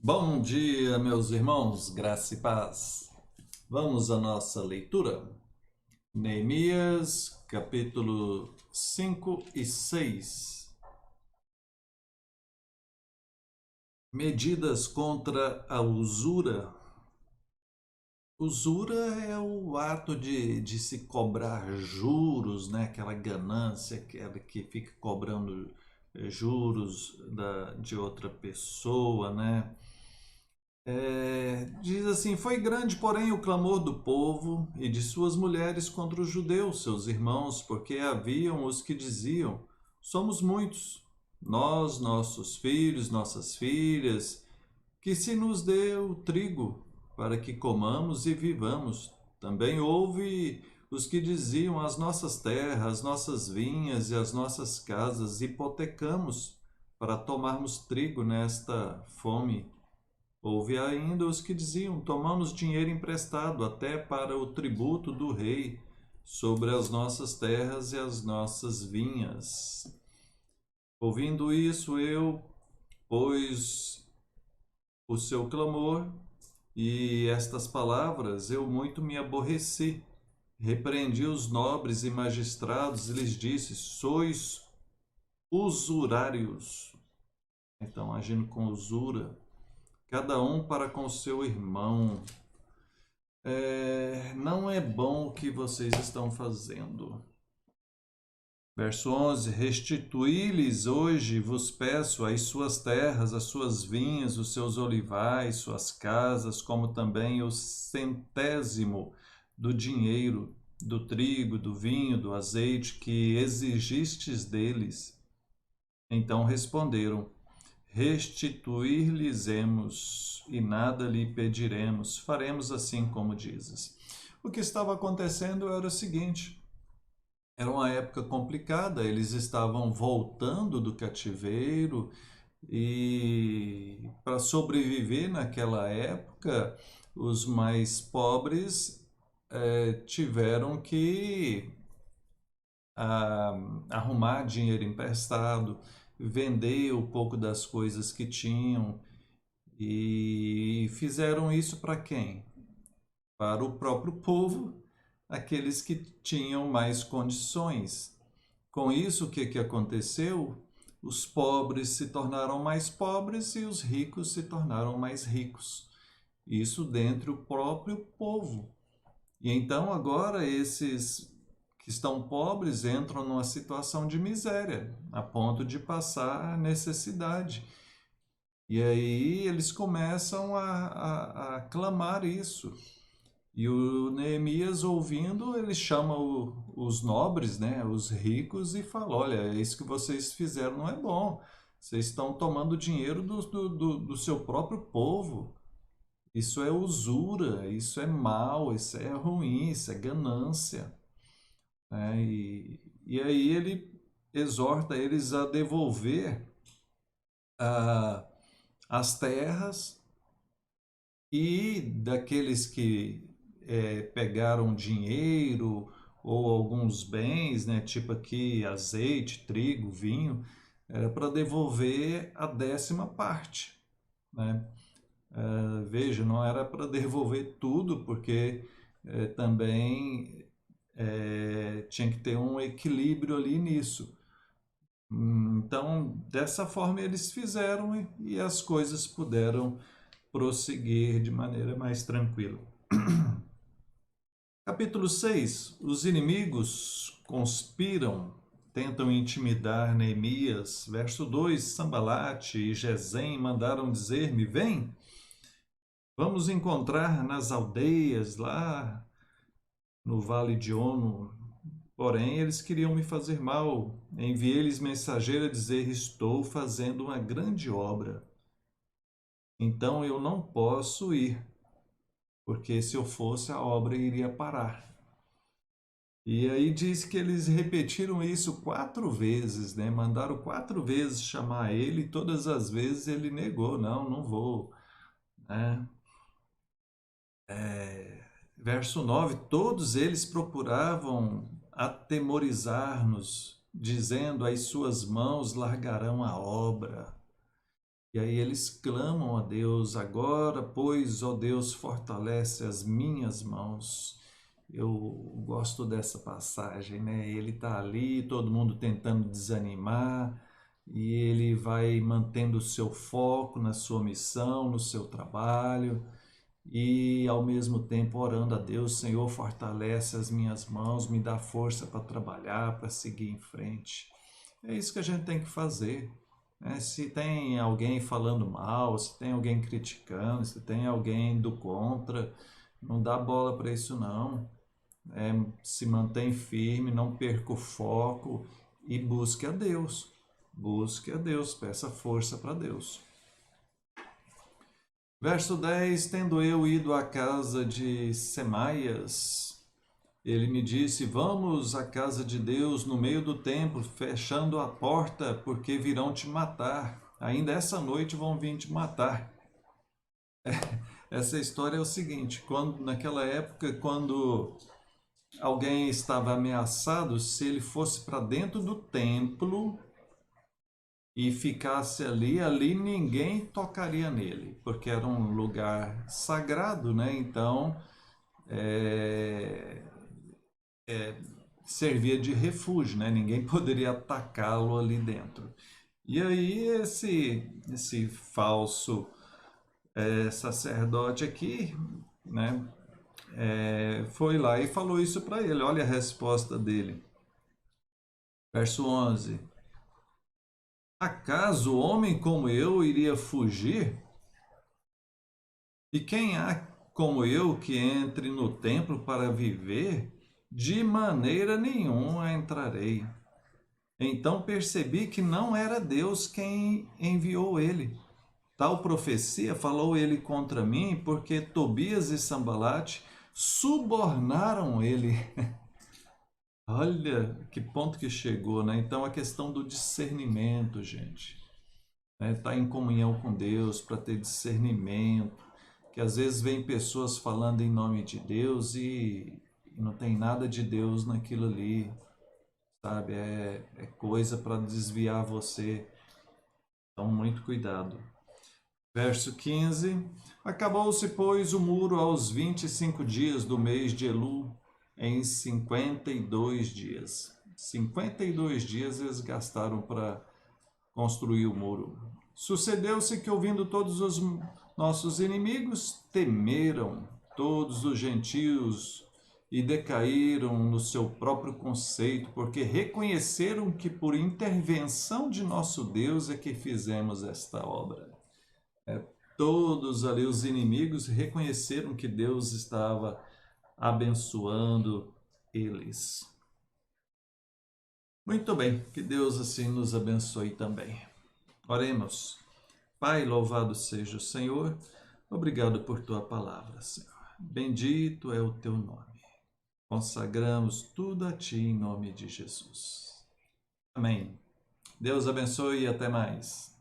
Bom dia, meus irmãos, graça e paz. Vamos à nossa leitura. Neemias, capítulo 5 e 6. Medidas contra a usura. Usura é o ato de se cobrar juros, né? Aquela ganância, aquela que fica cobrando juros de outra pessoa, né? Diz assim: foi grande, porém, o clamor do povo e de suas mulheres contra os judeus, seus irmãos, porque haviam os que diziam: somos muitos, nós, nossos filhos, nossas filhas, que se nos dê o trigo para que comamos e vivamos. Também houve os que diziam: as nossas terras, as nossas vinhas e as nossas casas hipotecamos para tomarmos trigo nesta fome. Houve ainda os que diziam: tomamos dinheiro emprestado até para o tributo do rei sobre as nossas terras e as nossas vinhas. Ouvindo isso, eu, pus o seu clamor e estas palavras, eu muito me aborreci. Repreendi os nobres e magistrados e lhes disse: sois usurários. Então, agindo com usura, cada um para com seu irmão. Não é bom o que vocês estão fazendo. Verso 11: restituí-lhes hoje, vos peço, as suas terras, as suas vinhas, os seus olivais, suas casas, como também o centésimo do dinheiro, do trigo, do vinho, do azeite que exigistes deles. Então responderam: restituir-lhes-emos e nada lhe pediremos, faremos assim como dizes. O que estava acontecendo era o seguinte: era uma época complicada, eles estavam voltando do cativeiro e para sobreviver naquela época, os mais pobres tiveram que arrumar dinheiro emprestado, vender um pouco das coisas que tinham e fizeram isso para quem? Para o próprio povo, aqueles que tinham mais condições. Com isso, o que aconteceu? Os pobres se tornaram mais pobres e os ricos se tornaram mais ricos. Isso dentro do próprio povo. E então agora esses que estão pobres entram numa situação de miséria, a ponto de passar necessidade. E aí eles começam a clamar isso. E o Neemias, ouvindo, ele chama os nobres, né, os ricos, e fala: olha, isso que vocês fizeram não é bom. Vocês estão tomando dinheiro do seu próprio povo. Isso é usura, isso é mal, isso é ruim, isso é ganância. Né? E aí ele exorta eles a devolver ah, as terras e daqueles que pegaram dinheiro ou alguns bens, né, tipo aqui azeite, trigo, vinho, era para devolver a 10ª parte, né? Veja, não era para devolver tudo, porque também tinha que ter um equilíbrio ali nisso. Então, dessa forma eles fizeram e as coisas puderam prosseguir de maneira mais tranquila. Capítulo 6. Os inimigos conspiram, tentam intimidar Neemias. Verso 2. Sambalate e Gesem mandaram dizer-me: vem, vamos encontrar nas aldeias lá no vale de Ono. Porém, eles queriam me fazer mal. Enviei-lhes mensageiro a dizer: estou fazendo uma grande obra. Então eu não posso ir, porque se eu fosse, a obra iria parar. E aí diz que eles repetiram isso 4 vezes, né? Mandaram 4 vezes chamar ele e todas as vezes ele negou: não, não vou, né? Verso 9: todos eles procuravam atemorizar-nos, dizendo: as suas mãos largarão a obra. E aí eles clamam a Deus: agora, pois, ó Deus, fortalece as minhas mãos. Eu gosto dessa passagem, né? Ele está ali, todo mundo tentando desanimar, e ele vai mantendo o seu foco na sua missão, no seu trabalho, e ao mesmo tempo orando a Deus: Senhor, fortalece as minhas mãos, me dá força para trabalhar, para seguir em frente. É isso que a gente tem que fazer, né? Se tem alguém falando mal, se tem alguém criticando, se tem alguém do contra, não dá bola para isso não. Se mantém firme, não perca o foco e busque a Deus. Busque a Deus, peça força para Deus. Verso 10: tendo eu ido à casa de Semaias, ele me disse: vamos à casa de Deus no meio do templo, fechando a porta, porque virão te matar. Ainda essa noite vão vir te matar. Essa história é o seguinte: naquela época, quando alguém estava ameaçado, se ele fosse para dentro do templo e ficasse ali ninguém tocaria nele, porque era um lugar sagrado, né? Então, é, servia de refúgio, né? Ninguém poderia atacá-lo ali dentro. E aí esse falso sacerdote aqui, né? Foi lá e falou isso para ele. Olha a resposta dele. Verso 11: acaso homem como eu iria fugir? E quem há como eu que entre no templo para viver? De maneira nenhuma entrarei. Então percebi que não era Deus quem enviou ele. Tal profecia falou ele contra mim, porque Tobias e Sambalate subornaram ele. Olha que ponto que chegou, né? Então a questão do discernimento, gente. Né? Tá em comunhão com Deus para ter discernimento. Que às vezes vem pessoas falando em nome de Deus e não tem nada de Deus naquilo ali, sabe? É coisa para desviar você. Então, muito cuidado. Verso 15: acabou-se, pois, o muro aos 25 dias do mês de Elul, em 52 dias. 52 dias eles gastaram para construir o muro. Sucedeu-se que, ouvindo todos os nossos inimigos, temeram todos os gentios e decaíram no seu próprio conceito, porque reconheceram que por intervenção de nosso Deus é que fizemos esta obra. Todos ali os inimigos reconheceram que Deus estava abençoando eles. Muito bem, que Deus assim nos abençoe também. Oremos. Pai, louvado seja o Senhor. Obrigado por tua palavra, Senhor. Bendito é o teu nome. Consagramos tudo a ti em nome de Jesus. Amém. Deus abençoe e até mais.